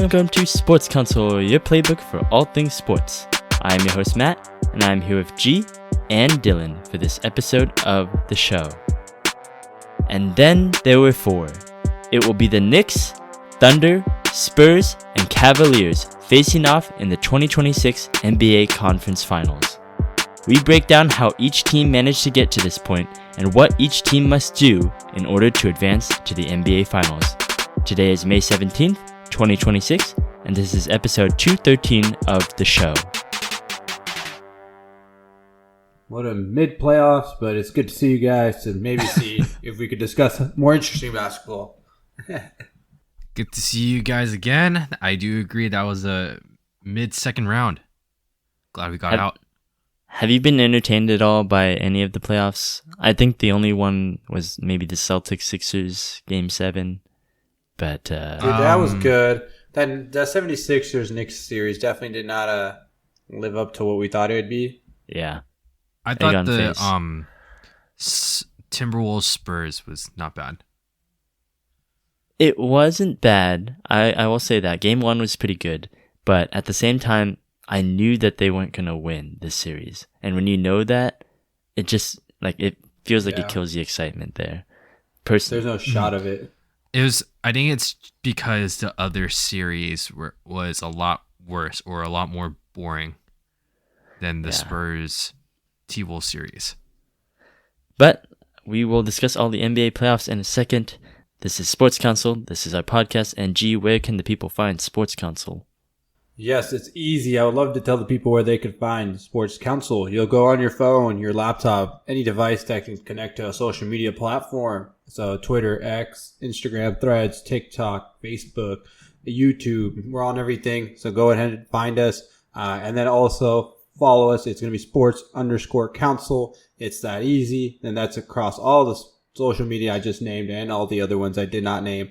welcome to Sports Counsel, your playbook for all things sports. I am your host Matt, and I am here with G and Dillon for this episode of the show. And then there were four. It will be the Knicks, Thunder, Spurs, and Cavaliers facing off in the 2026 NBA Conference Finals. We break down how each team managed to get to this point and what each team must do in order to advance to the NBA Finals. Today is May 17th, 2026, and this is episode 213 of the show. What a mid-playoffs, but it's good to see you guys and maybe see if we could discuss more interesting basketball. Good to see you guys again. I do agree that was a mid-second round. Glad we got out. Have you been entertained at all by any of the playoffs? I think the only one was maybe the Celtics-Sixers Game 7. But dude, that was good. That 76ers Knicks series definitely did not live up to what we thought it would be. Yeah. I thought the Timberwolves Spurs was not bad. It wasn't bad. I will say that. Game 1 was pretty good. But at the same time, I knew that they weren't going to win this series. And when you know that, it just, it feels like it kills the excitement there. There's no shot of it. I think it's because the other series was a lot worse or a lot more boring than the Spurs T-Wolves series. But we will discuss all the NBA playoffs in a second. This is Sports Counsel. This is our podcast. And G, where can the people find Sports Counsel? Yes, it's easy. I would love to tell the people where they could find Sports Counsel. You'll go on your phone, your laptop, any device that can connect to a social media platform. So Twitter, X, Instagram, Threads, TikTok, Facebook, YouTube. We're on everything. So go ahead and find us. And then also follow us. It's going to be sports_counsel. It's that easy. And that's across all the social media I just named and all the other ones I did not name.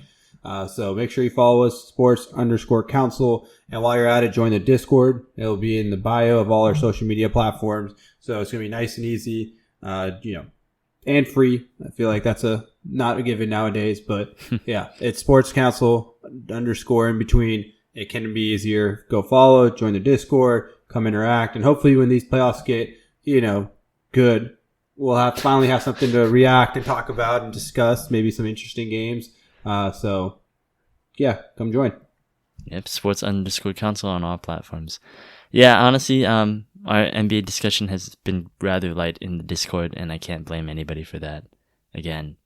So make sure you follow us, sports_counsel. And while you're at it, join the Discord. It'll be in the bio of all our social media platforms. So it's going to be nice and easy, and free. I feel like that's not a given nowadays, but yeah, it's Sports Counsel _ in between. It can be easier. Go follow, join the Discord, come interact. And hopefully when these playoffs get, good, we'll finally have something to react and talk about and discuss, maybe some interesting games. So yeah, come join. Yep, sports_counsel on all platforms. Yeah, honestly, our NBA discussion has been rather light in the Discord, and I can't blame anybody for that. Again,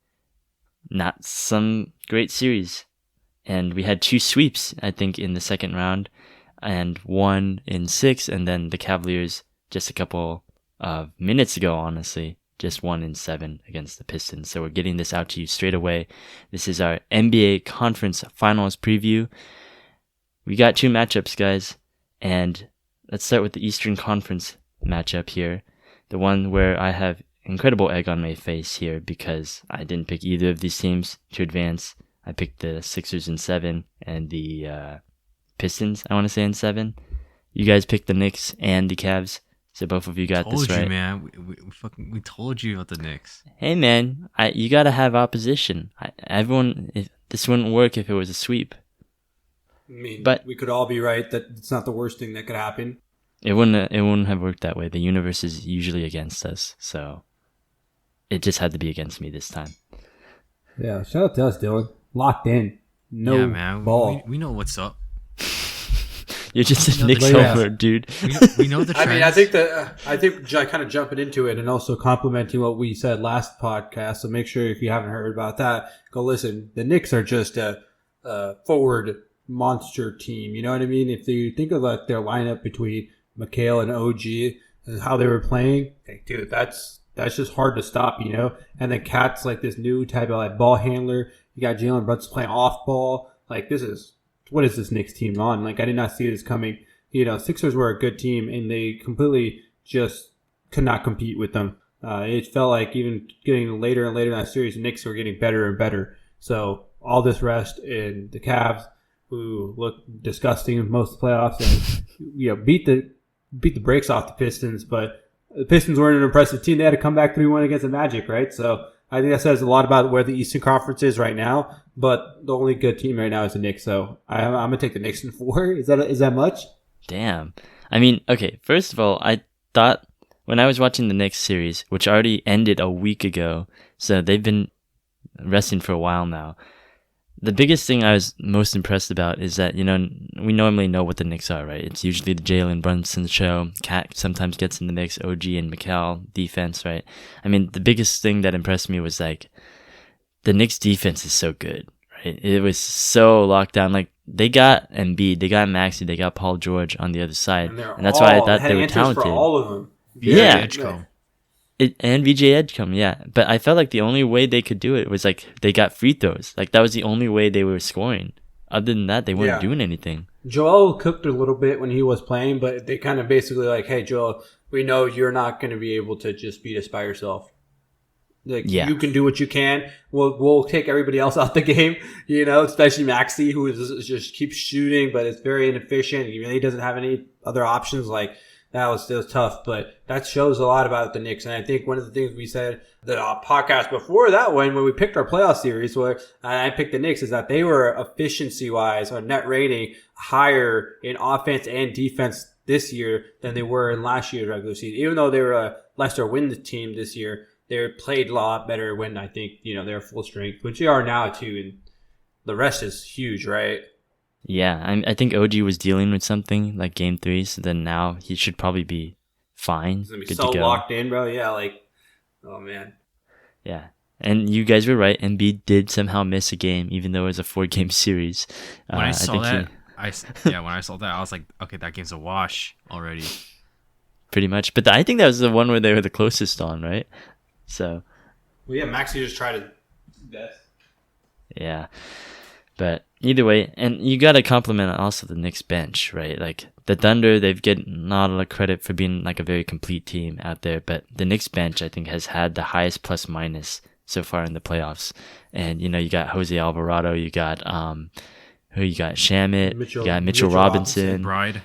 not some great series. And we had 2 sweeps, I think, in the second round, and 1 in 6, and then the Cavaliers just a couple of minutes ago, honestly, just 1 in 7 against the Pistons. So we're getting this out to you straight away. This is our NBA Conference Finals preview. We got 2 matchups, guys, and let's start with the Eastern Conference matchup here. The one where I have incredible egg on my face here because I didn't pick either of these teams to advance. I picked the Sixers in 7 and the Pistons, I want to say, in 7. You guys picked the Knicks and the Cavs, so both of you got this right. Told you, man. We told you about the Knicks. Hey, man, you got to have opposition. This wouldn't work if it was a sweep. I mean, but we could all be right that it's not the worst thing that could happen. It wouldn't have worked that way. The universe is usually against us, so it just had to be against me this time. Yeah, shout out to us, Dylan. Locked in. No man. ball. We know what's up. You're just a Knicks homer, dude. We know the trends. I think kind of jumping into it and also complimenting what we said last podcast. So make sure if you haven't heard about that, go listen. The Knicks are just a forward monster team. You know what I mean? If you think of their lineup between McHale and OG and how they were playing, dude, that's just hard to stop, And then Cat's like this new type of ball handler. You got Jalen Brunson playing off ball. What is this Knicks team on? I did not see this coming. Sixers were a good team and they completely just could not compete with them. It felt like even getting later and later in that series, the Knicks were getting better and better. So all this rest in the Cavs, who looked disgusting in most of the playoffs, and beat the brakes off the Pistons. But the Pistons weren't an impressive team. They had to come back 3-1 against the Magic, right? So I think that says a lot about where the Eastern Conference is right now. But the only good team right now is the Knicks. So I'm gonna take the Knicks in 4. Is that much? Damn. I mean, okay. First of all, I thought when I was watching the Knicks series, which already ended a week ago, so they've been resting for a while now. The biggest thing I was most impressed about is that, we normally know what the Knicks are, right? It's usually the Jalen Brunson show. Cat sometimes gets in the mix, OG and McCall defense, right? I mean, the biggest thing that impressed me was like the Knicks defense is so good, right? It was so locked down. Like they got Embiid, they got Maxey, they got Paul George on the other side, and that's why I thought they were talented. For all of them. Yeah. Edgecombe. And VJ Edgecombe, yeah. But I felt like the only way they could do it was like they got free throws. Like that was the only way they were scoring. Other than that, they weren't doing anything. Joel cooked a little bit when he was playing, but they kind of basically like, hey, Joel, we know you're not going to be able to just beat us by yourself. Like you can do what you can. We'll take everybody else out the game, especially Maxey, who is just keeps shooting, but it's very inefficient. He really doesn't have any other options. Like that was tough, but that shows a lot about the Knicks. And I think one of the things we said the podcast before that one, when we picked our playoff series, where I picked the Knicks, is that they were efficiency-wise or net rating higher in offense and defense this year than they were in last year's regular season. Even though they were a lesser win team this year, they played a lot better when I think they're full strength, which they are now too. And the rest is huge, right? Yeah, I think OG was dealing with something like Game 3, so then now he should probably be fine. He's gonna be good so to go. locked in, bro. Yeah, oh man. Yeah, and you guys were right. Embiid did somehow miss a game, even though it was a 4-game series. When I saw that, I was like, okay, that game's a wash already. Pretty much, but I think that was the one where they were the closest on, right? So. Well, yeah, Maxey just tried to. Death. Yeah. But either way, and you got to compliment also the Knicks bench, right? Like the Thunder, they've get not a lot of credit for being like a very complete team out there, but the Knicks bench, I think, has had the highest plus minus so far in the playoffs. And you got Jose Alvarado, you got you got Shamet, you got Mitchell Robinson, McBride.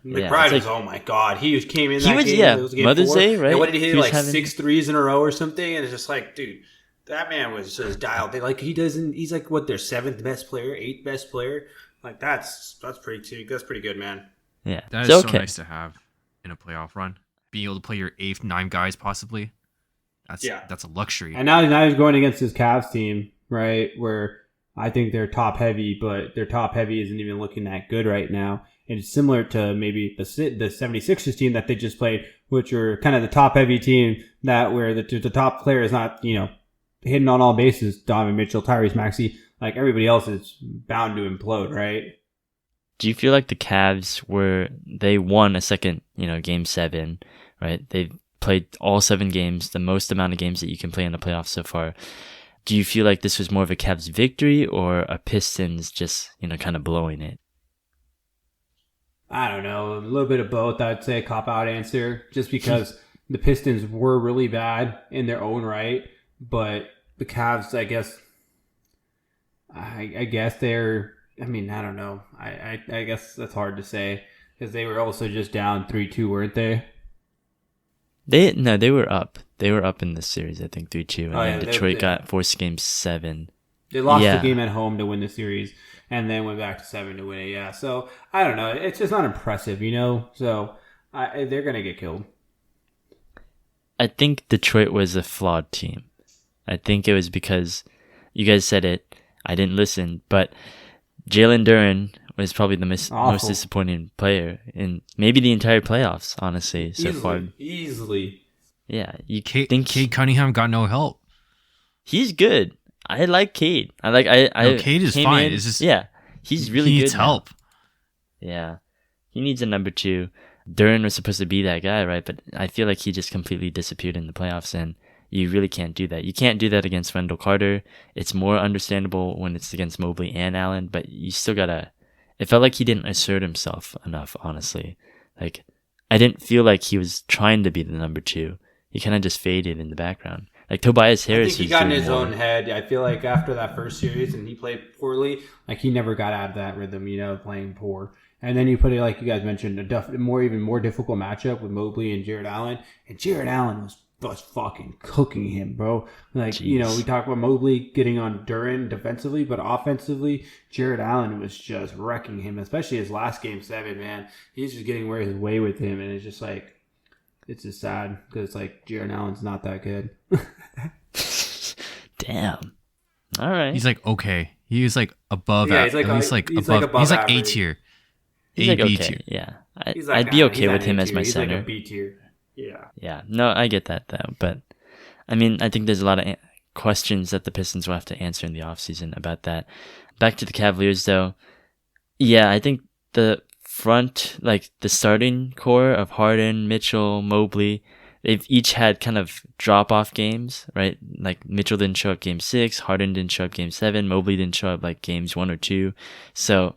McBride was, oh my god, he came in. He was, game. It was game Mother's 4. Day, right? And what did he hit? Like 6 threes in a row or something, and it's just like, dude. That man was just dialed. He's like what, their 7th best player, 8th best player. Like that's pretty good, man. Yeah, that is so nice to have in a playoff run. Being able to play your 8th, 9 guys possibly. That's a luxury. And now he's going against his Cavs team, right? Where I think they're top heavy, but their top heavy isn't even looking that good right now. And it's similar to maybe the 76ers team that they just played, which are kind of the top heavy team that where the top player is not hitting on all bases, Donovan Mitchell, Tyrese Maxey, like everybody else is bound to implode, right? Do you feel like the Cavs they won a second, game 7, right? They've played all 7 games, the most amount of games that you can play in the playoffs so far. Do you feel like this was more of a Cavs victory or a Pistons just, kind of blowing it? I don't know, a little bit of both. I'd say a cop-out answer, just because the Pistons were really bad in their own right. But the Cavs, I guess they're. I mean, I don't know. I guess that's hard to say because they were also just down 3-2, weren't they? They were up. They were up in this series, I think 3-2, and then Detroit got forced game 7. They lost the game at home to win the series, and then went back to 7 to win it. Yeah, so I don't know. It's just not impressive, So they're gonna get killed. I think Detroit was a flawed team. I think it was because you guys said it. I didn't listen, but Jalen Duren was probably the most disappointing player in maybe the entire playoffs, honestly, so far. Easily. Yeah. Cade Cunningham got no help. He's good. I like Cade. Cade is fine. It's just, he's really good. He needs help. Yeah. He needs a number 2. Duren was supposed to be that guy, right? But I feel like he just completely disappeared in the playoffs, and you really can't do that. You can't do that against Wendell Carter. It's more understandable when it's against Mobley and Allen, but you still gotta. It felt like he didn't assert himself enough, honestly. Like, I didn't feel like he was trying to be the number 2. He kind of just faded in the background. Like Tobias Harris. I think he got in his own head. I feel like after that first series and he played poorly, like he never got out of that rhythm, playing poor. And then you put it, like you guys mentioned, even more difficult matchup with Mobley and Jared Allen. And Jared Allen was was fucking cooking him, bro. Like, Jeez. we talk about Mobley getting on Duran defensively, but offensively, Jared Allen was just wrecking him, especially his last game 7, man. He's just getting his way with him, and it's just like, it's just sad because it's like Jared Allen's not that good. Damn. All right. He's like okay. He's like above. Yeah, He's like above. He's like A tier. He's A like B okay. tier. Yeah. He's like, I'd be okay with him as my he's center. like a B tier. Yeah. Yeah. No, I get that though. But I mean, I think there's a lot of questions that the Pistons will have to answer in the offseason about that. Back to the Cavaliers though. Yeah, I think the front, like the starting core of Harden, Mitchell, Mobley, they've each had kind of drop-off games, right? Like Mitchell didn't show up game 6, Harden didn't show up game 7, Mobley didn't show up like games 1 or 2. So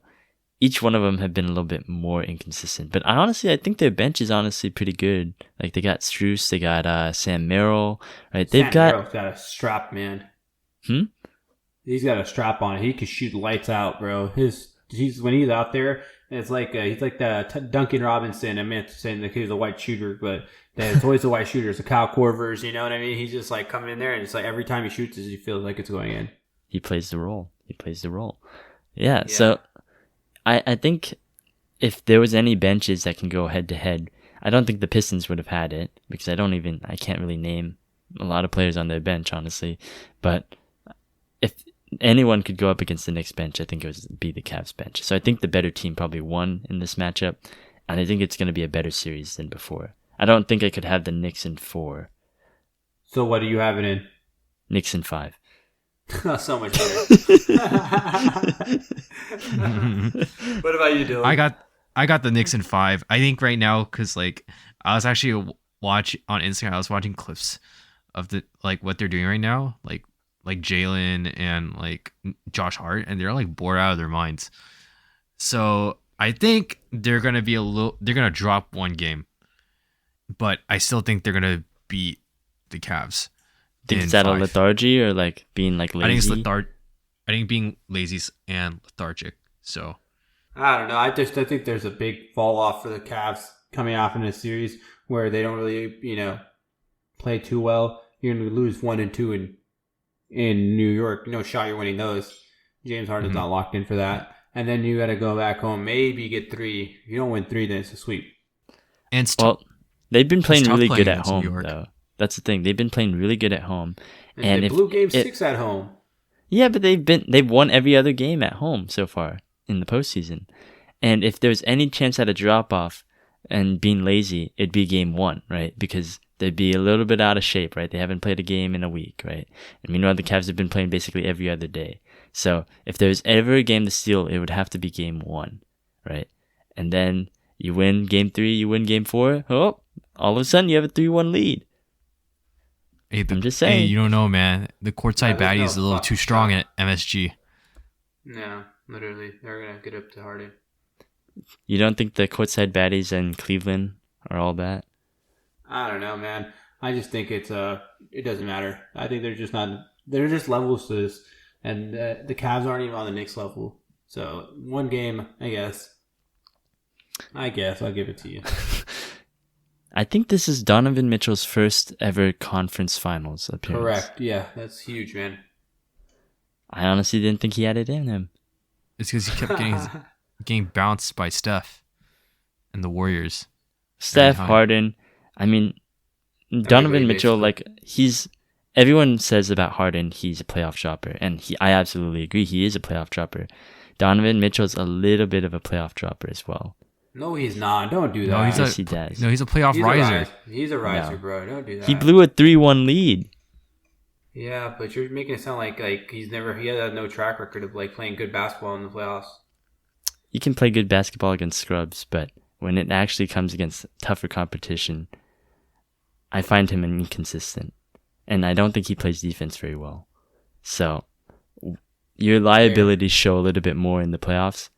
each one of them have been a little bit more inconsistent. But I think their bench is honestly pretty good. Like they got Strus, they got Sam Merrill, right? Merrill's got a strap, man. Hmm? He's got a strap on. He can shoot lights out, bro. When he's out there, it's like he's like the Duncan Robinson. I meant to say that he's a white shooter, but it's always the white shooter. It's a Kyle Korvers, you know what I mean? He's just like coming in there, and it's like every time he shoots, he feels like it's going in. He plays the role. Yeah. So I think if there was any benches that can go head to head, I don't think the Pistons would have had it because I can't really name a lot of players on their bench, honestly. But if anyone could go up against the Knicks bench, I think it would be the Cavs bench. So I think the better team probably won in this matchup, and I think it's going to be a better series than before. I don't think I could have the Knicks in 4. So what are you having in? Knicks in 5. So much better. What about you, Dylan? I got the Knicks in 5. I think right now because like I was actually on Instagram. I was watching clips of the like what they're doing right now, like Jalen and like Josh Hart, and they're like bored out of their minds. So I think they're gonna drop one game, but I still think they're gonna beat the Cavs. Think it's that a lethargy or like being like lazy? I think it's lethargy. I think being lazy and lethargic. So I don't know. I think there's a big fall off for the Cavs coming off in a series where they don't really, play too well. You're going to lose 1 and 2 in New York. Shot you're winning those. James Harden's not locked in for that. And then you got to go back home. Maybe get 3. If you don't win 3, then it's a sweep. And they've been playing really good at home, though. That's the thing. They've been playing really good at home. And they blew game 6 at home. Yeah, but they've won every other game at home so far in the postseason. And if there's any chance at a drop-off and being lazy, it'd be game 1, right? Because they'd be a little bit out of shape, right? They haven't played a game in a week, right? And meanwhile, the Cavs have been playing basically every other day. So if there's ever a game to steal, it would have to be game 1, right? And then you win game 3, you win game 4. Oh, all of a sudden you have a 3-1 lead. Hey, I'm just saying. Hey, you don't know, man. The courtside baddie is a little too strong at MSG. No, literally. They're going to get up to Harden. You don't think the courtside baddies in Cleveland are all that? I don't know, man. I just think it doesn't matter. I think they're just levels to this. And the Cavs aren't even on the Knicks level. So, one game, I guess I'll give it to you. I think this is Donovan Mitchell's first ever conference finals appearance. Correct. Yeah, that's huge, man. I honestly didn't think he had it in him. It's because he kept getting bounced by Steph and the Warriors. Steph, Harden. I mean, Donovan Mitchell, everyone says about Harden, he's a playoff dropper. And I absolutely agree. He is a playoff dropper. Donovan Mitchell's a little bit of a playoff dropper as well. No, he's not. Don't do that. No, yes, he does. No, he's a playoff riser. He's a riser, bro. Don't do that. He blew a 3-1 lead. Yeah, but you're making it sound like he has no track record of playing good basketball in the playoffs. You can play good basketball against scrubs, but when it actually comes against tougher competition, I find him inconsistent. And I don't think he plays defense very well. So, your liabilities show a little bit more in the playoffs.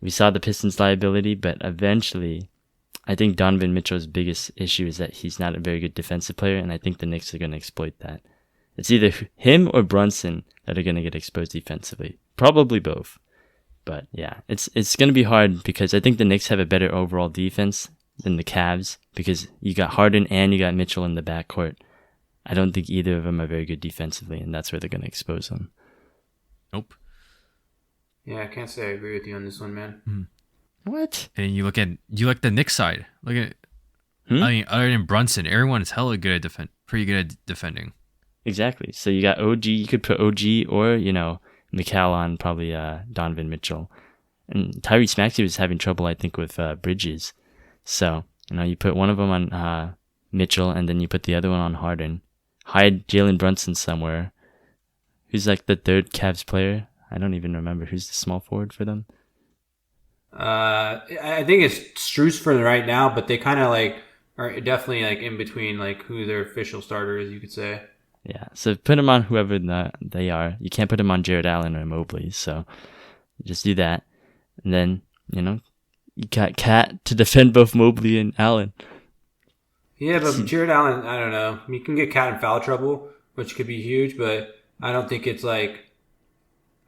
We saw the Pistons' liability, but eventually, I think Donovan Mitchell's biggest issue is that he's not a very good defensive player, and I think the Knicks are going to exploit that. It's either him or Brunson that are going to get exposed defensively. Probably both. But yeah, it's going to be hard because I think the Knicks have a better overall defense than the Cavs because you got Harden and you got Mitchell in the backcourt. I don't think either of them are very good defensively, and that's where they're going to expose them. Nope. Yeah, I can't say I agree with you on this one, man. What? And you look at the Knicks side. Look at, I mean, other than Brunson, everyone is hella good at pretty good at defending. Exactly. So you got OG. You could put OG or McCall on probably Donovan Mitchell, and Tyrese Maxey was having trouble, I think, with Bridges. So you put one of them on Mitchell, and then you put the other one on Harden. Hide Jalen Brunson somewhere. Who's like the third Cavs player? I don't even remember. Who's the small forward for them? I think it's Strus for right now, but they kind of are definitely in between who their official starter is, you could say. Yeah, so put him on whoever they are. You can't put him on Jared Allen or Mobley, so just do that. And then, you got Cat to defend both Mobley and Allen. Yeah, but Jared Allen, I don't know. You can get Cat in foul trouble, which could be huge, but I don't think it's a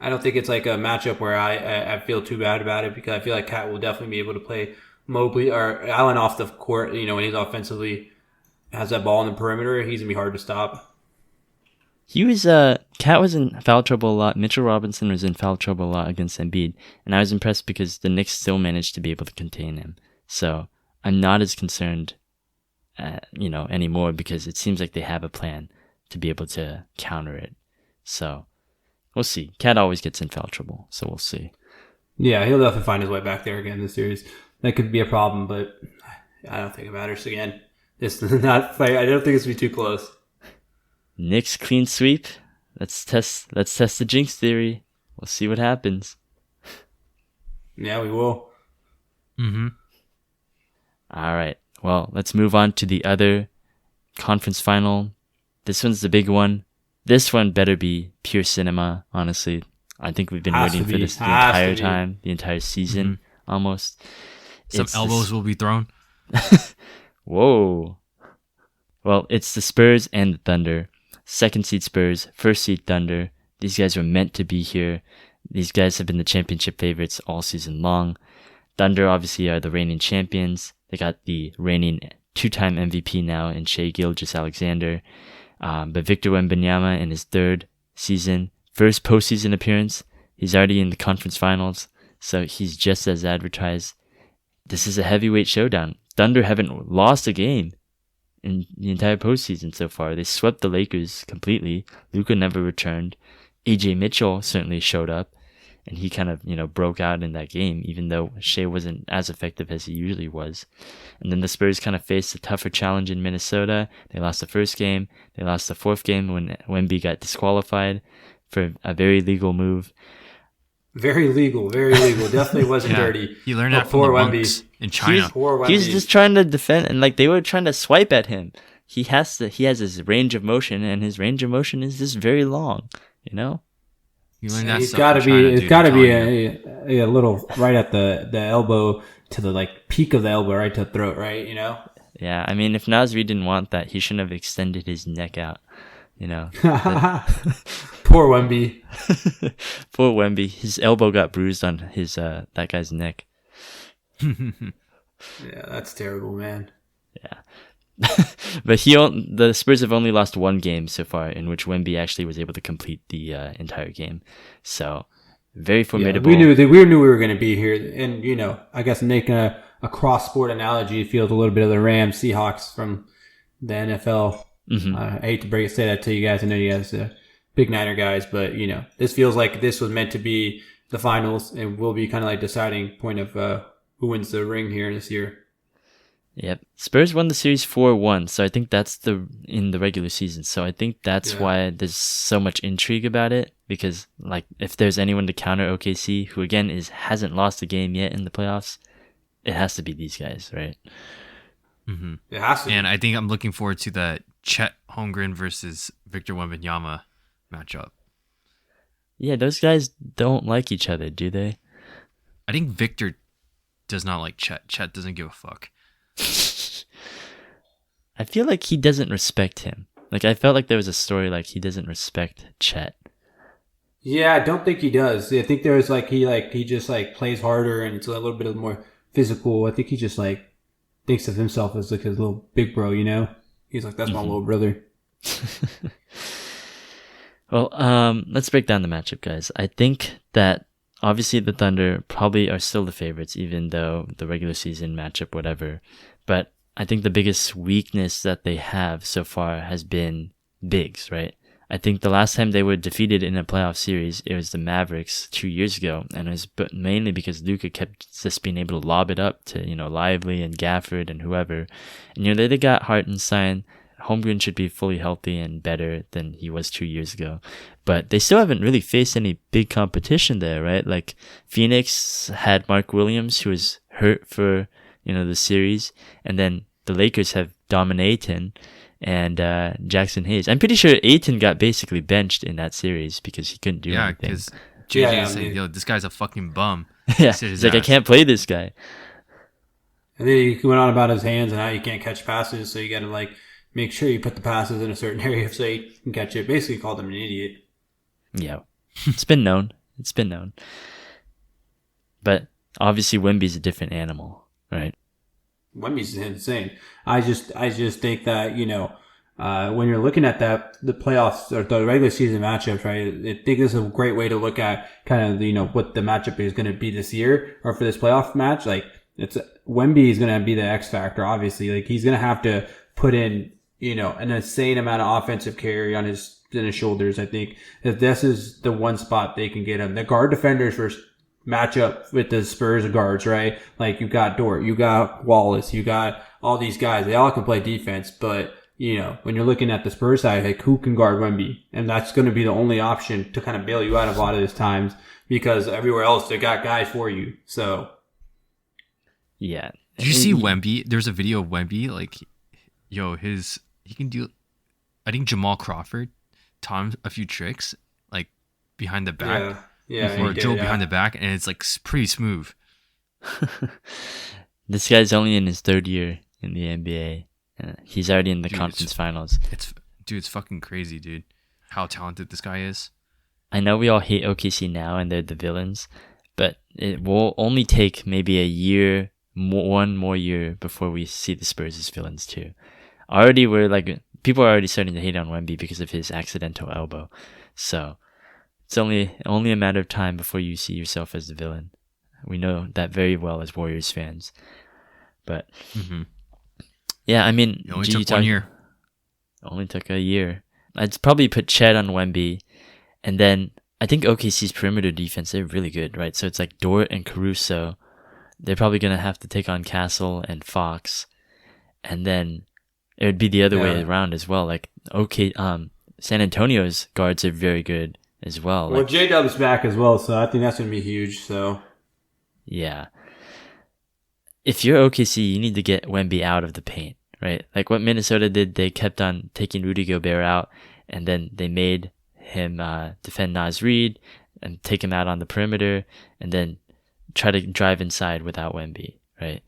matchup where I feel too bad about it, because I feel like Cat will definitely be able to play Mobley or Allen off the court. When he's offensively has that ball on the perimeter, he's gonna be hard to stop. Cat was in foul trouble a lot. Mitchell Robinson was in foul trouble a lot against Embiid, and I was impressed because the Knicks still managed to be able to contain him. So I'm not as concerned, anymore, because it seems like they have a plan to be able to counter it. So we'll see. Cat always gets in foul trouble, so we'll see. Yeah, he'll definitely find his way back there again this series. That could be a problem, but I don't think it matters again. It's not. I don't think it's gonna be too close. Knicks clean sweep. Let's test the jinx theory. We'll see what happens. Yeah, we will. Mm-hmm. All right. Well, let's move on to the other conference final. This one's the big one. This one better be pure cinema, honestly. I think we've been waiting for this the entire time, the entire season, almost. Some elbows will be thrown. Whoa. Well, it's the Spurs and the Thunder. Second seed Spurs, first seed Thunder. These guys were meant to be here. These guys have been the championship favorites all season long. Thunder obviously are the reigning champions. They got the reigning two-time MVP now in Shai Gilgeous-Alexander. But Victor Wembanyama in his third season, first postseason appearance, he's already in the conference finals, so he's just as advertised. This is a heavyweight showdown. Thunder haven't lost a game in the entire postseason so far. They swept the Lakers completely. Luka never returned. AJ Mitchell certainly showed up, and he kind of, broke out in that game, even though Shai wasn't as effective as he usually was. And then the Spurs kind of faced a tougher challenge in Minnesota. They lost the first game. They lost the fourth game when Wemby got disqualified for a very legal move. Very legal. Definitely wasn't dirty. He learned that from the monks in China. He was just trying to defend, and they were trying to swipe at him. He has his range of motion, and his range of motion is just very long, You learned that it's got to be. It's got to be a little right at the elbow to the peak of the elbow, right to the throat, right? Yeah, I mean, if Nasri didn't want that, he shouldn't have extended his neck out. Poor Wemby. Poor Wemby. His elbow got bruised on his that guy's neck. Yeah, that's terrible, man. Yeah. But the Spurs have only lost one game so far, in which Wemby actually was able to complete the entire game. So very formidable. Yeah, we knew we were going to be here, and I guess making a cross sport analogy, it feels a little bit of the Rams Seahawks from the NFL. Mm-hmm. I hate to say that to you guys. I know you guys are big Niner guys, but this feels like this was meant to be the finals, and will be kind of deciding point of who wins the ring here this year. Yep. Spurs won the series 4-1, so I think that's in the regular season. So I think that's why there's so much intrigue about it, because if there's anyone to counter OKC, who again hasn't lost a game yet in the playoffs, it has to be these guys, right? Mm-hmm. It has to. And I think I'm looking forward to the Chet Holmgren versus Victor Wembanyama matchup. Yeah, those guys don't like each other, do they? I think Victor does not like Chet. Chet doesn't give a fuck. I feel like he doesn't respect him. I felt like there was a story he doesn't respect Chet. Yeah, I don't think he does. I think there was he just plays harder, and it's a little bit more physical. I think he just thinks of himself as his little big bro, He's that's my little brother. Well, let's break down the matchup, guys. I think that obviously the Thunder probably are still the favorites, even though the regular season matchup, whatever. But I think the biggest weakness that they have so far has been bigs, right? I think the last time they were defeated in a playoff series, it was the Mavericks 2 years ago, and it was mainly because Luka kept just being able to lob it up to, Lively and Gafford and whoever. And, they got Hartenstein. Holmgren should be fully healthy and better than he was 2 years ago. But they still haven't really faced any big competition there, right? Like, Phoenix had Mark Williams, who was hurt for, the series. And then the Lakers have Dominaton and Jackson Hayes. I'm pretty sure Ayton got basically benched in that series because he couldn't do anything. Yeah, because JJ said, "Yo, this guy's a fucking bum." Yeah, he's like, I can't play this guy. And then he went on about his hands and how you can't catch passes, so you got to make sure you put the passes in a certain area so you can catch it. Basically, called him an idiot. Yeah, it's been known. But obviously, Wemby's a different animal, right? Wemby's insane. I just think that when you're looking at the playoffs or the regular season matchups, right? I think this is a great way to look at kind of what the matchup is going to be this year or for this playoff match. Like Wemby is going to be the X factor. Obviously, he's going to have to put in an insane amount of offensive carry on his shoulders. I think that this is the one spot they can get him. The guard defenders versus matchup with the Spurs guards, right? Like you got Dort, you got Wallace, you got all these guys. They all can play defense, but when you're looking at the Spurs side, who can guard Wemby? And that's going to be the only option to kind of bail you out of a lot of these times because everywhere else they got guys for you. So yeah. Did you see Wemby? There's a video of Wemby, he can do. I think Jamal Crawford taught him a few tricks, behind the back. Yeah, or Joe behind the back, and it's pretty smooth. This guy's only in his third year in the NBA. He's already in the conference finals. It's fucking crazy, dude. How talented this guy is. I know we all hate OKC now, and they're the villains, but it will only take maybe a year, one more year before we see the Spurs as villains too. Already, people are already starting to hate on Wemby because of his accidental elbow. So it's only a matter of time before you see yourself as the villain. We know that very well as Warriors fans. But yeah, I mean, it only took 1 year. Only took a year. I'd probably put Chet on Wemby, and then I think OKC's perimeter defense, they're really good, right? So it's like Dort and Caruso. They're probably gonna have to take on Castle and Fox, and then it would be the other way around as well. San Antonio's guards are very good as well. Well, J-Dub's back as well, so I think that's going to be huge. So yeah. If you're OKC, you need to get Wemby out of the paint, right? Like what Minnesota did, they kept on taking Rudy Gobert out, and then they made him defend Naz Reid and take him out on the perimeter, and then try to drive inside without Wemby, right?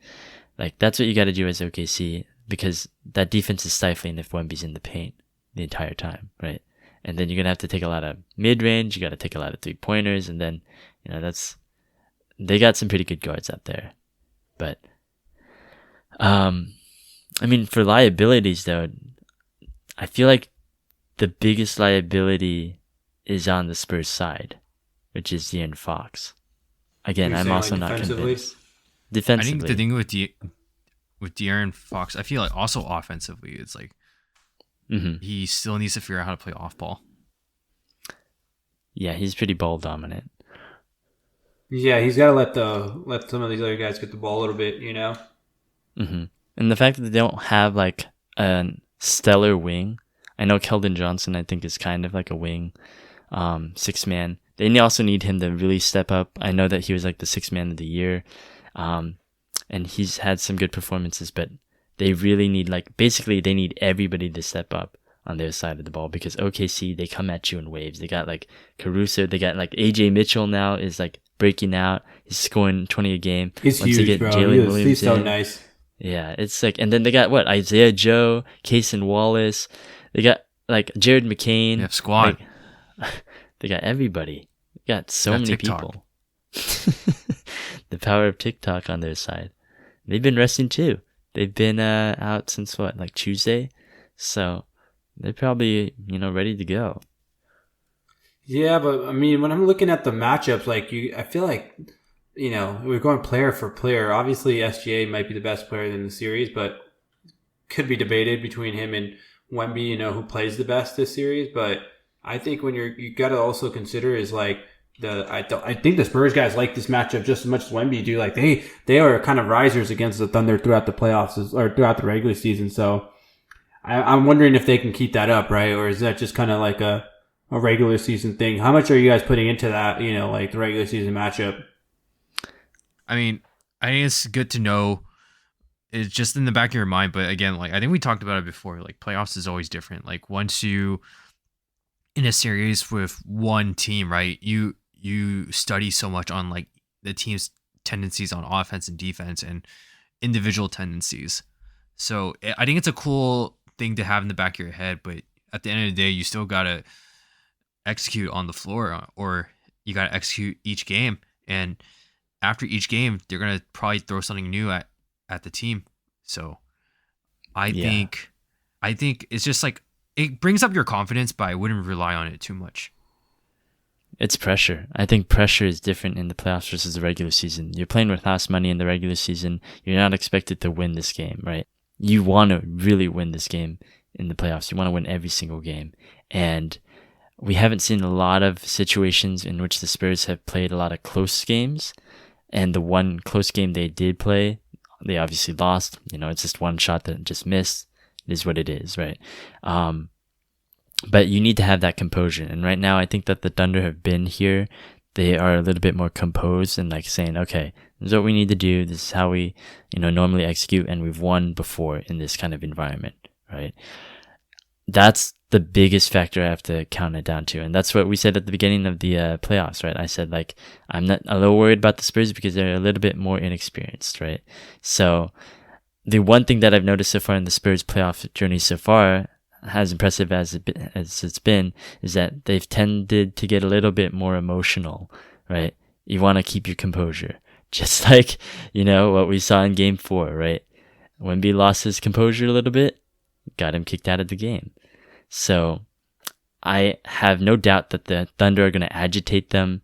That's what you got to do as OKC, because that defense is stifling if Wemby's in the paint the entire time, right? And then you're going to have to take a lot of mid-range, you got to take a lot of three-pointers, and then, they got some pretty good guards out there. But, for liabilities, though, I feel like the biggest liability is on the Spurs side, which is De'Aaron Fox. Again, I'm also not convinced. Defensively. I think the thing with De'Aaron Fox, I feel like also offensively, it's he still needs to figure out how to play off ball. Yeah, he's pretty ball dominant. Yeah, he's got to let some of these other guys get the ball a little bit, And the fact that they don't have a stellar wing. I know Keldon Johnson, I think, is kind of like a wing, 6-man. They also need him to really step up. I know that he was the 6th man of the year, and he's had some good performances, but they really need basically they need everybody to step up on their side of the ball, because OKC, they come at you in waves. They got Caruso, they got AJ Mitchell now is breaking out. He's scoring 20 a game. He's Once huge, they get bro. Jalen Williams He's so in, nice. Yeah, it's and then they got Isaiah Joe, Cason Wallace. They got Jared McCain. They have squad. They got everybody. They got so many TikTok. people. The power of TikTok on their side. They've been resting too. They've been out since Tuesday. So they're probably, ready to go. Yeah, but I mean, when I'm looking at the matchups, I feel like, we're going player for player. Obviously, SGA might be the best player in the series, but could be debated between him and Wemby, who plays the best this series. But I think when you got to also consider is I think the Spurs guys like this matchup just as much as Wemby do. Like they are kind of risers against the Thunder throughout the playoffs or throughout the regular season. So I'm wondering if they can keep that up, right? Or is that just kind of like a regular season thing? How much are you guys putting into that, the regular season matchup? I mean, I think it's good to know. It's just in the back of your mind. But again, I think we talked about it before. Playoffs is always different. Once you in a series with one team, right? You study so much on the team's tendencies on offense and defense and individual tendencies. So I think it's a cool thing to have in the back of your head. But at the end of the day, you still gotta execute on the floor, or you gotta execute each game. And after each game, they're gonna probably throw something new at the team. So I think it's just it brings up your confidence, but I wouldn't rely on it too much. It's pressure. I think pressure is different in the playoffs versus the regular season. You're playing with house money in the regular season. You're not expected to win this game, right? You want to really win this game in the playoffs. You want to win every single game. And we haven't seen a lot of situations in which the Spurs have played a lot of close games. And the one close game they did play, they obviously lost. It's just one shot that just missed. It is what it is, right? But you need to have that composure. And right now, I think that the Thunder have been here. They are a little bit more composed and saying, okay, this is what we need to do. This is how we, normally execute. And we've won before in this kind of environment, right? That's the biggest factor I have to count it down to. And that's what we said at the beginning of the playoffs, right? I said, I'm not a little worried about the Spurs because they're a little bit more inexperienced, right? So the one thing that I've noticed so far in the Spurs playoff journey so far, as impressive as it's been, is that they've tended to get a little bit more emotional, right? You want to keep your composure. Just what we saw in game 4, right? Wemby lost his composure a little bit, got him kicked out of the game. So I have no doubt that the Thunder are going to agitate them.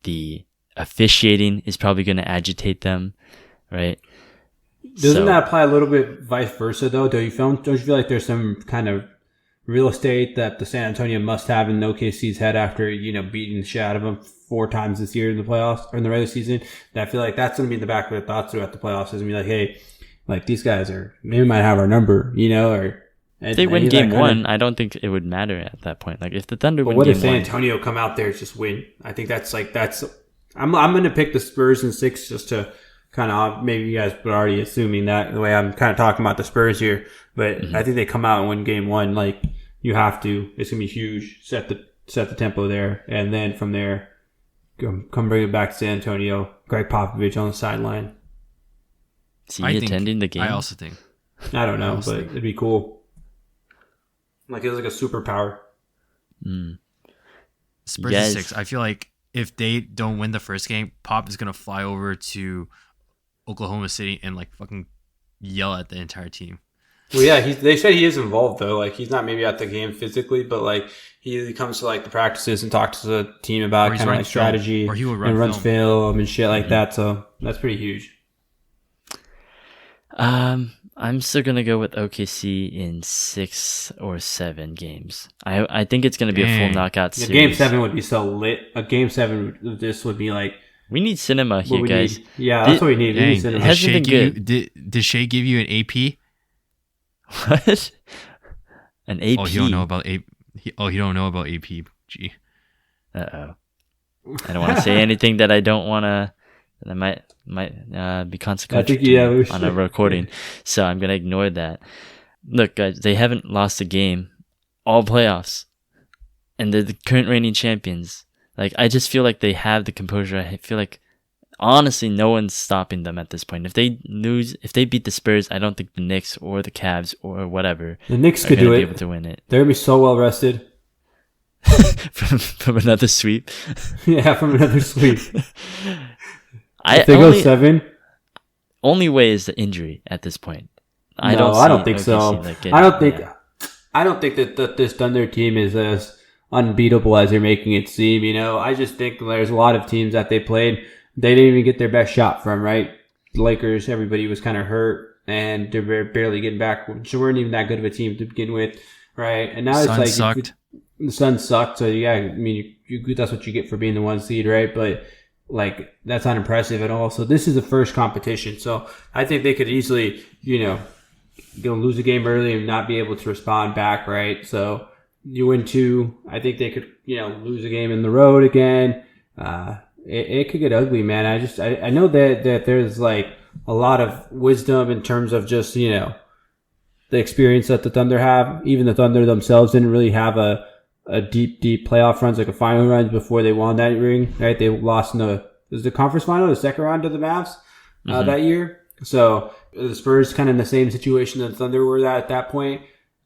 The officiating is probably going to agitate them, right? Doesn't that apply a little bit vice versa, though? Don't you feel like there's some kind of real estate that the San Antonio must have in OKC's head after, beating the shit out of them 4 times this year in the playoffs or in the regular season? And I feel like that's going to be in the back of their thoughts throughout the playoffs. Is going to be hey, these guys maybe might have our number, or... If they win game 1, I don't think it would matter at that point. If the Thunder win game 1... What if San Antonio come out there and just win? I think that's... I'm going to pick the Spurs in 6 just to kind of... Maybe you guys were already assuming that the way I'm kind of talking about the Spurs here. But I think they come out and win game 1. You have to. It's going to be huge. Set the tempo there. And then from there, come bring it back to San Antonio. Greg Popovich on the sideline. Is he attending the game? I also think. I don't know, but it'd be cool. It was like a superpower. Spurs is 6. I feel like if they don't win the first game, Pop is going to fly over to Oklahoma City and fucking yell at the entire team. Well, yeah, they said he is involved though. He's not maybe at the game physically, but he comes to the practices and talks to the team about kind of strategy, or he will runs film and shit like that. So that's pretty huge. I'm still gonna go with OKC in 6 or 7 games. I think it's gonna be a full knockout series. Game 7 would be so lit. A game 7 of this would be we need cinema here, guys. Yeah, that's what we need. We need cinema. It hasn't been good. Did Shai give you an AP? What? An AP? Oh, you don't know about AP. You don't know about AP. Gee. I don't want to say anything that I don't want to. That might be consequential on a recording. So I'm going to ignore that. Look, guys, they haven't lost a game all playoffs. And they're the current reigning champions. I just feel like they have the composure. I feel like, honestly, no one's stopping them at this point. If they beat the Spurs, I don't think the Knicks or the Cavs or whatever the Knicks could do it. Be able to win it. They're going to be so well rested. from another sweep. Yeah, from another sweep. If they go 7, only way is the injury at this point. I don't think so. I don't think. I don't think that this Thunder team is as unbeatable as they're making it seem. I just think there's a lot of teams that they played, they didn't even get their best shot from, right? The Lakers, everybody was kind of hurt, and they're barely getting back. So weren't even that good of a team to begin with, right? And now it's like sucked. The Suns sucked. So yeah, I mean, that's what you get for being the 1 seed, right? But like, that's not impressive at all. So this is the first competition. So I think they could easily, lose a game early and not be able to respond back, right? So you win 2. I think they could, lose a game in the road again. It could get ugly, man. I know that there's like a lot of wisdom in terms of just, the experience that the Thunder have. Even the Thunder themselves didn't really have a deep playoff runs, like a final run before they won that ring, right? They lost in the conference final, the second round to the Mavs that year. So the Spurs kind of in the same situation that the Thunder were at that point.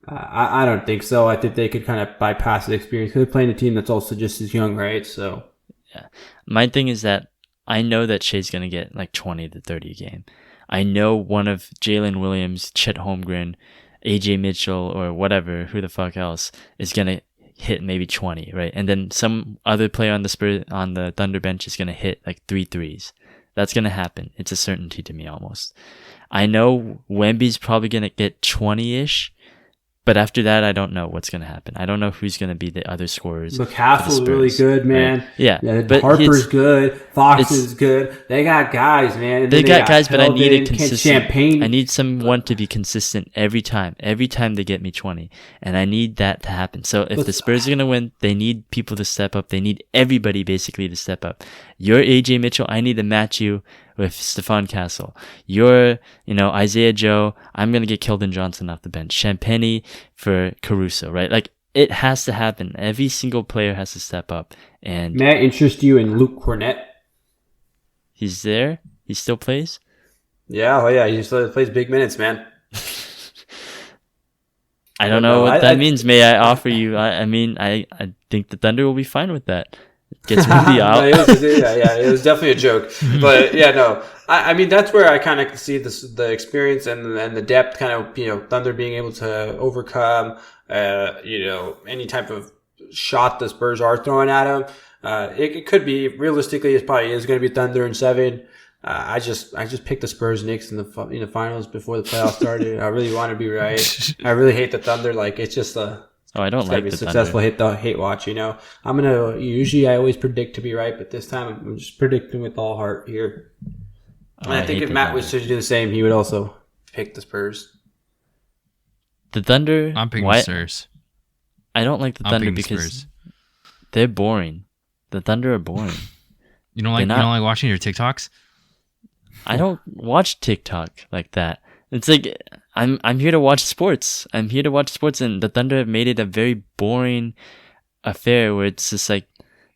I don't think so. I think they could kind of bypass the experience because they're playing a team that's also just as young, right? So yeah, my thing is that I know that Shai's gonna get like 20 to 30 a game. I know one of Jalen Williams, Chet Holmgren, AJ Mitchell, or whatever, who the fuck else, is gonna hit maybe 20, right? And then some other player on the Thunder bench is gonna hit like 3 threes. That's gonna happen. It's a certainty to me almost. I know Wemby's probably gonna get 20-ish, but after that, I don't know what's gonna happen. I don't know who's gonna be the other scorers. Look, Castle's really good, man. Right? Yeah, but Harper's good. Fox is good. They got guys, man. They got guys, but I need a consistent. Champagne. I need someone to be consistent every time. Every time they get me 20, and I need that to happen. So if the Spurs are gonna win, they need people to step up. They need everybody basically to step up. You're AJ Mitchell. I need to match you with Stephon Castle. You're, Isaiah Joe. I'm going to get Keldon Johnson off the bench. Champagny for Caruso, right? Like, it has to happen. Every single player has to step up. And may I interest you in Luke Cornett? He's there? He still plays? Yeah, oh yeah. He still plays big minutes, man. I don't know what that means. May I offer you? I think the Thunder will be fine with that. Gets Wemby out. It was definitely a joke. But yeah, no. I mean, that's where I kind of see the experience and the depth kind of, Thunder being able to overcome, any type of shot the Spurs are throwing at them. It could be, realistically, it probably is going to be Thunder in 7. I just picked the Spurs-Knicks in the finals before the playoffs started. I really want to be right. I really hate the Thunder. Like, it's just I don't like the successful Thunder. hate watch, usually I always predict to be right, but this time I'm just predicting with all heart here. And I think if Matt was to do the same, he would also pick the Spurs. The Thunder. I'm picking the Spurs. I don't like the Thunder because they're boring. The Thunder are boring. You don't like watching your TikToks? I don't watch TikTok like that. It's like I'm here to watch sports. I'm here to watch sports, and the Thunder have made it a very boring affair where it's just like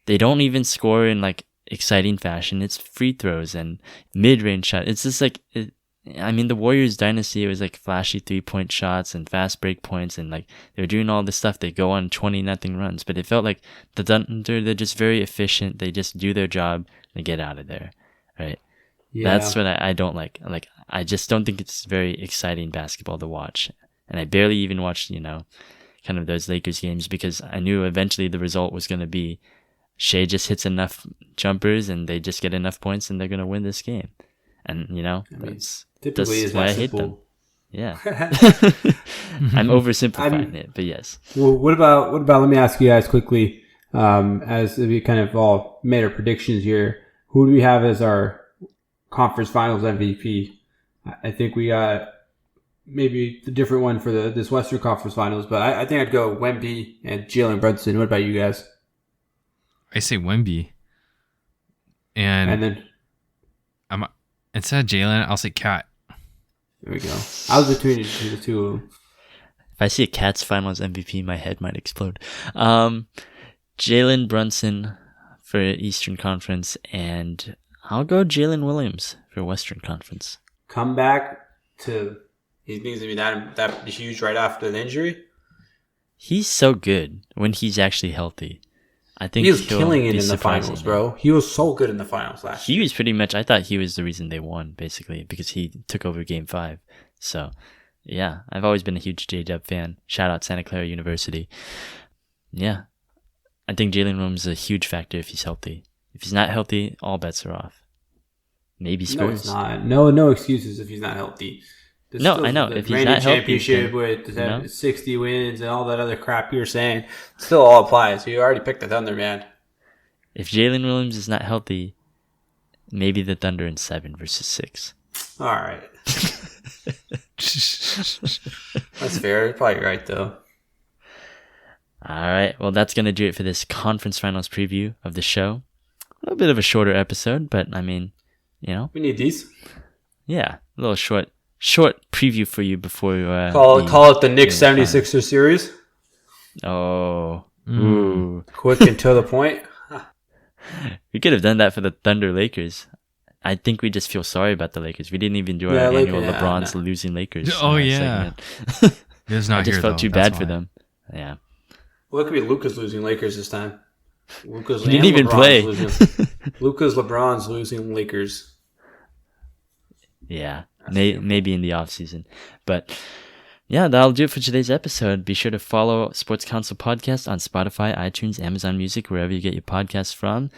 they don't even score in like exciting fashion. It's free throws and mid-range shots. It's just like the Warriors dynasty, it was like flashy 3-point shots and fast break points, and like they were doing all this stuff. They go on 20-0 runs, but it felt like the Thunder, they're just very efficient. They just do their job and get out of there, right? Yeah. That's what I don't like. Like, I just don't think it's very exciting basketball to watch. And I barely even watched, kind of those Lakers games because I knew eventually the result was going to be Shai just hits enough jumpers and they just get enough points and they're going to win this game. And, that's why I hate them. Yeah. I'm oversimplifying it, but yes. Well, what about, let me ask you guys quickly, as we kind of all made our predictions here, who do we have as our Conference Finals MVP? I think we got maybe the different one for this Western Conference Finals, but I think I'd go Wemby and Jalen Brunson. What about you guys? I say Wemby. And then instead of Jalen, I'll say Cat. There we go. I was between the two of them. If I see a Cats Finals MVP, my head might explode. Jalen Brunson for Eastern Conference, and I'll go Jalen Williams for Western Conference. Come back to he needs to be that huge right after the injury. He's so good when he's actually healthy. I think he was killing it in the finals, bro. He was so good in the finals last year. He was pretty much. I thought he was the reason they won, basically, because he took over Game 5. So, Yeah, I've always been a huge J-Dub fan. Shout out Santa Clara University. Yeah, I think Jalen Williams is a huge factor if he's healthy. If he's not healthy, all bets are off. Maybe Spurs. No, it's not. No excuses if he's not healthy. I know. If he's not healthy, championship with 60 wins and all that other crap you're saying, still all applies. You already picked the Thunder, man. If Jalen Williams is not healthy, maybe the Thunder in 7 versus 6. All right. That's fair. You're probably right, though. All right. Well, that's going to do it for this conference finals preview of the show. A little bit of a shorter episode, but I mean, we need these. Yeah, a little short preview for you before you call it the Knicks 76ers series. Oh, ooh, quick and to the point. We could have done that for the Thunder Lakers. I think we just feel sorry about the Lakers. We didn't even do our annual LeBron's losing Lakers. Oh yeah, I just felt too bad for them. Yeah. Well, it could be Luka's losing Lakers this time. He didn't even play. LeBron's losing Lakers. Yeah, maybe in the offseason. But yeah, that'll do it for today's episode. Be sure to follow Sports Counsel Podcast on Spotify, iTunes, Amazon Music, wherever you get your podcasts from.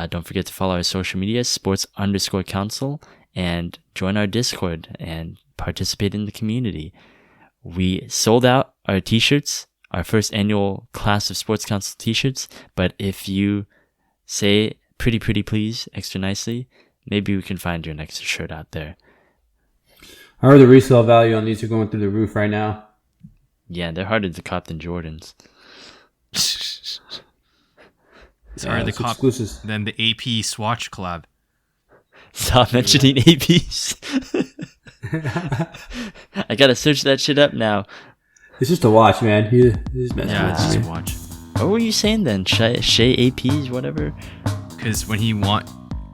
Don't forget to follow our social media, sports_counsel, and join our Discord and participate in the community. We sold out our t-shirts, our first annual class of Sports Counsel t-shirts, but if you say pretty please extra nicely, maybe we can find you an extra shirt out there. I heard the resale value on these are going through the roof right now. Yeah, they're harder to cop than Jordans. It's harder to cop than the AP Swatch collab. Stop mentioning APs. I gotta search that shit up now. It's just a watch, man. He's messing with it's just a watch. What were you saying then? Shai APs, whatever? Because when he won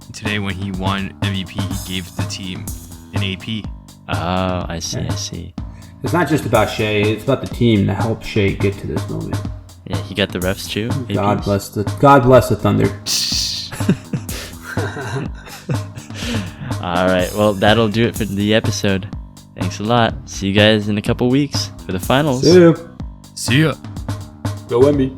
MVP, he gave the team an AP. Oh, I see. It's not just about Shai. It's about the team that helped Shai get to this moment. Yeah, he got the refs too. God bless the Thunder. All right, well, that'll do it for the episode. Thanks a lot. See you guys in a couple weeks for the finals. See ya. See ya. Go Wemby.